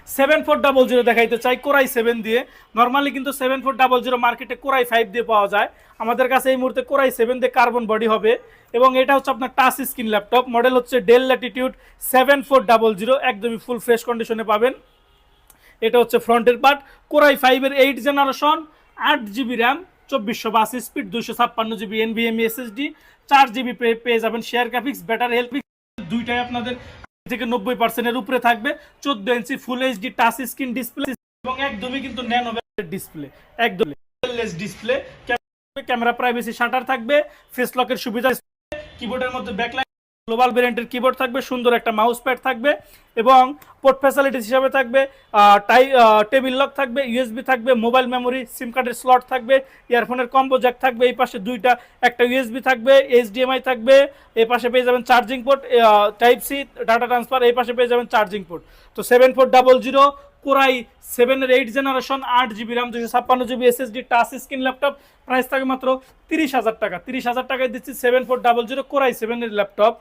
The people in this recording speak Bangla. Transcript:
7400 দেখাইতে চাই কোরাই 7 দিয়ে। নর্মালি কিন্তু 7400 মার্কেটে কোরাই 5 দিয়ে পাওয়া যায়, আমাদের কাছে এই মুহূর্তে কোরাই 7 দিয়ে কার্বন বডি হবে। এবং এটা হচ্ছে আপনার টাচ স্ক্রিন ল্যাপটপ, মডেল হচ্ছে ডেল ল্যাটিটিউড 7400, একদমই ফুল ফ্রেশ কন্ডিশনে পাবেন। এটা হচ্ছে ফ্রন্টের পার্ট, কোরাই 5 এর 8 generation, 8 GB RAM, 2482 speed, 256 GB NVMe SSD, 4 GB পেয়ে যাবেন শেয়ার গ্রাফিক্স, ব্যাটারি হেলথ দুইটাই আপনাদের থেকে 90% উপরে থাকবে। 14 inch full HD touch screen display এবং একদমই কিন্তু ন্যানো ডিসপ্লে, একদম ডিসপ্লে। ক্যামেরা প্রাইভেসি শাটার থাকবে, ফেস লকের সুবিধা, কিবোর্ডের মধ্যে ব্যাকলাইট গ্লোবাল ভেরিয়েন্টের কিবোর্ড থাকবে, সুন্দর একটা মাউস প্যাড থাকবে এবং পোর্ট ফ্যাসিলিটিস হিসাবে থাকবে টেবিল লক থাকবে, ইউএসবি থাকবে, মোবাইল মেমোরি, সিম কার্ডের স্লট থাকবে, ইয়ারফোনের কম্বো জ্যাক থাকবে, এই পাশে দুইটা, একটা ইউএসবি থাকবে, এইচডিএমআই থাকবে, এই পাশে পেয়ে যাবেন charging port, type C data transfer, এই পাশে পেয়ে যাবেন চার্জিং পোর্ট। তো 7400 কোরাই 7 এর 8 generation, 8 GB RAM, 256 GB SSD touch screen laptop, price থাকে মাত্র 30,000 টাকা। 30,000 টাকায় দিচ্ছি 7400 কোরাই 7 এর ল্যাপটপ।